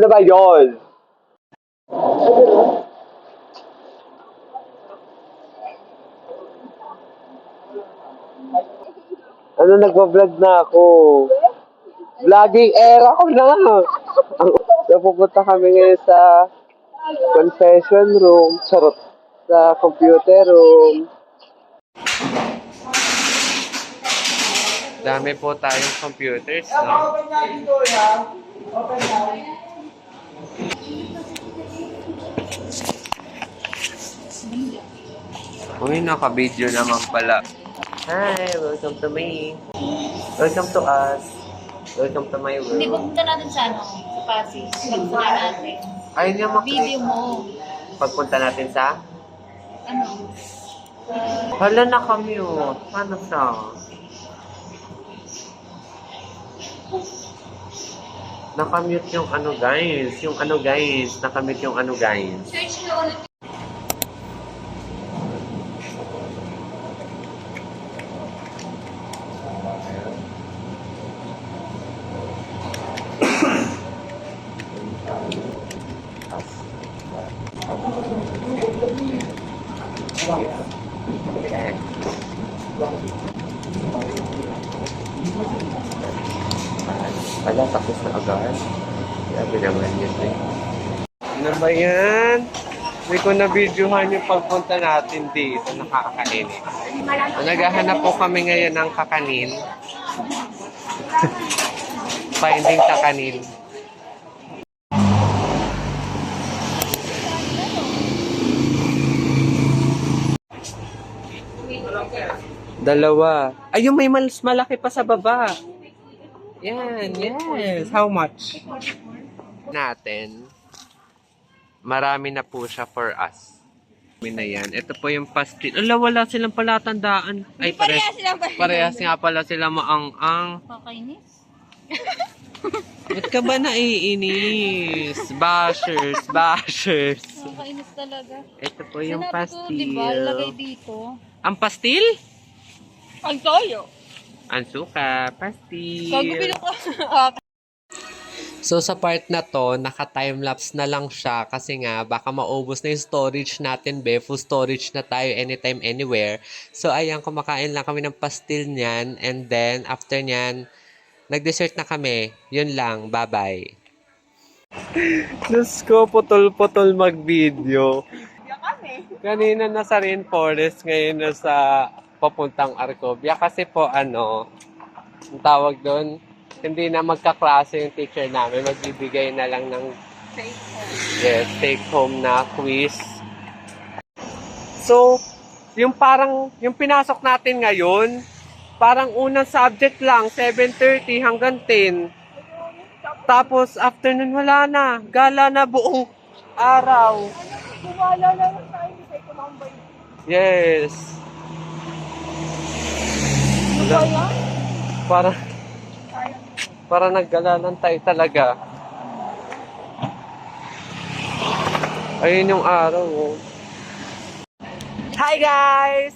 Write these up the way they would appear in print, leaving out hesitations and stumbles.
ba yun? Ano, nagpa-vlog na ako. Vlogging era ko na. Napupunta kami ngayon sa confession room. Charot. Sa computer room. Dami po tayong computers, no? Uy, naka-video naman pala. Hi, welcome to me. Welcome to us. Welcome to my world. Hindi, pagpunta natin sa sa Pasig. Pagpunta natin. Ayun yung Video mo. Pagpunta natin sa? Ano? Hala na kami, oh. Paano siya? Nakamute yung ano, guys. Yung ano, guys. Nakamute yung ano, guys. Search nyo ulit. Hala, tapos na agad. Sabi naman yun, eh. Ano ba yan? Hindi ko na-videohan yung pagpunta natin dito. Nakakakain, eh. Naghahanap po kami ngayon ng kakanin. Finding kakanin. Dalawa. Ay, yung may mas malaki pa sa baba. Yan, yes. How much? Natin. Marami na po siya for us. Marami na yan. Ito po yung pastil. Ala, wala silang palatandaan. Ay, parehas nga pala sila maang-ang. Kakainis? Ba't ka ba naiinis? Bashers, bashers. Kakainis talaga. Ito po yung Sinabi ko, pastil. diba, lagay dito. Ang pastil? Ang toyo. Ang suka, pastil. Gagawin ko. So sa part na to, naka-timelapse na lang siya kasi nga baka maubos na yung storage natin, be. Full storage na tayo anytime, anywhere. So ayan, kumakain lang kami ng pastil niyan and then after niyan, nag-dessert na kami. Yun lang, bye-bye. Diyos ko, putol-putol mag-video. Kanina nasa Rainforest, ngayon nasa papuntang Arcovia kasi po ano, ang tawag doon, hindi na magkaklase yung teacher namin, magbibigay na lang ng take home na quiz. So, yung parang, yung pinasok natin ngayon, parang unang subject lang, 7:30 hanggang 10. Tapos, afternoon wala na, gala na buong araw. Gumala na lang tayo, hindi tayo tumambay. Yes. Para naggalalan tayo talaga. Ayun yung araw, oh. Hi guys!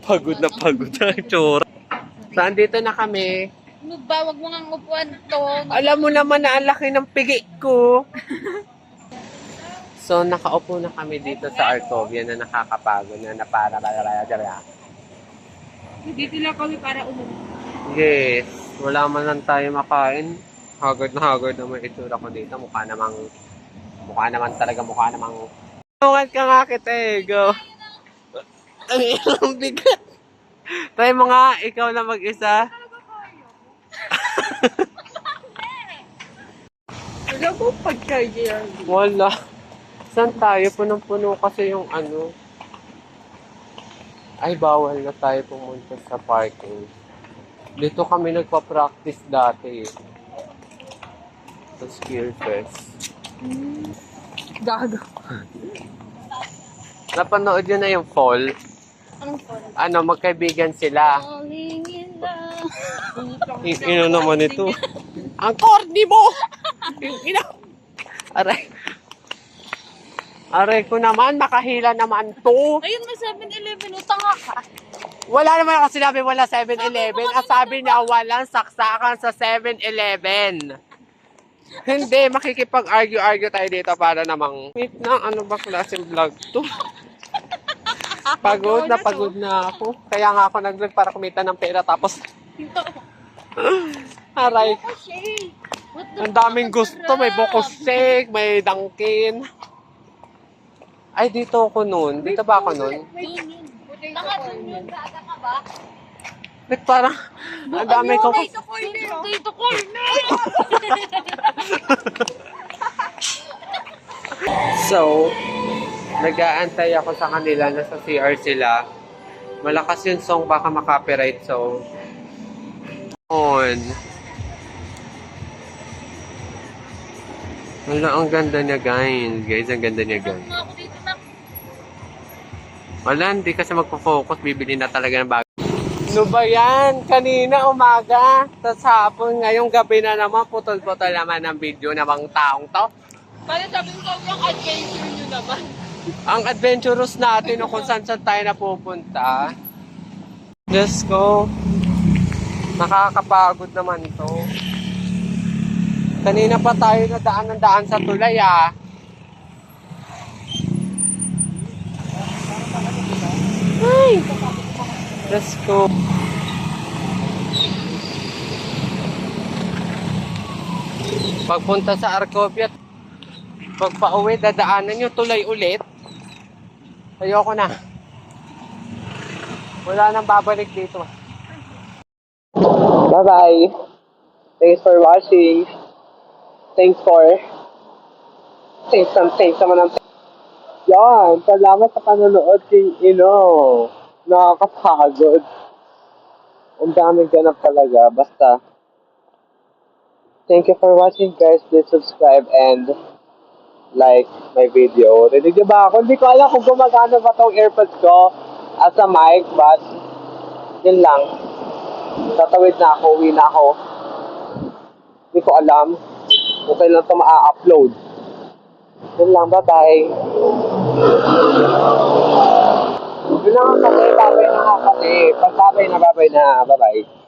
Pagod na tsura. So, andito na kami. Ano ba? Huwag mo nga upuan to. Alam mo naman na ang laki ng pigi ko. So, nakaupo na kami dito sa Arcovia na nakakapagod na para. Dito lang kami para umuwi. Yes. Wala man lang tayo makain. Hagod naman itsura ko dito. Mukha namang tungan ka nga kita, eh. Go. Ang ilang bigat. Try mo nga, ikaw na mag-isa. Wala ko pagkaya. Wala. Saan tayo? Punong-puno kasi yung ano. Ay, bawal na tayo pumunta sa parking. Dito kami nagpa-practice dati. Sa Skill Fest. Gago. Napanood yun na yung Fall. Anong phone? Ano, magkaibigan sila. Falling in love. Ino naman ito. Ang corny mo! Ino. Aray ko naman, makahila naman to. Ayun, may 7-Eleven. Utanga ka. Wala naman ako sinabi wala 7-Eleven. Ang sabi niya walang saksakan sa 7-Eleven. Hindi, makikipag-argue-argue tayo dito para namang, wait na, ano ba klaseng vlog to? Pagod na ako. Kaya nga ako nag-vlog para kumita ng pera tapos, aray, ang daming gusto. May buko shake, may Dunkin. Ay, dito ako nun. Dito ba ako nun? Nakatun yun, gaga ka ba? Wait, parang, ang dami ko. Dito corner! So, nag-aantay ako sa kanila. Nasa CR sila. Malakas yung song, baka makopyright. So, on. Wala, ang ganda niya, guys. Guys, ang ganda niya, guys. Ako dito na. Wala, hindi kasi magpo-focus. Bibili na talaga ng bago. Ano ba yan? Kanina umaga. Tapos hapon, ngayong gabi na naman. Putol-putol naman ang video ng mga taong to. Kaya sabi ko yung adventure nyo naman. Ang adventurous natin o kung saan tayo napupunta. Diyos ko. Nakakapagod naman to. Kanina pa tayo nadaan ng daan sa tulay ah. Ay! Let's go. Pagpunta sa Arcovia, pagpa-uwi, dadaanan nyo tulay ulit. Ayoko na. Wala nang babalik dito. Bye-bye. Thanks for watching. Thanks naman. Yan, salamat sa panonood King Ino. Nakakapagod. Ang daming ganap talaga. Basta, thank you for watching guys. Please subscribe and like my video. Rinig niyo ba ako? Hindi ko alam kung gumagana ba tong AirPods ko as a mic, but yun lang. Tatawid na ako, uwi na ako. Hindi ko alam. Okay lang ito ma-upload. Yun lang, bye-bye. Yun lang ang pati, babay na nga pati. Pag babay na, bye-bye.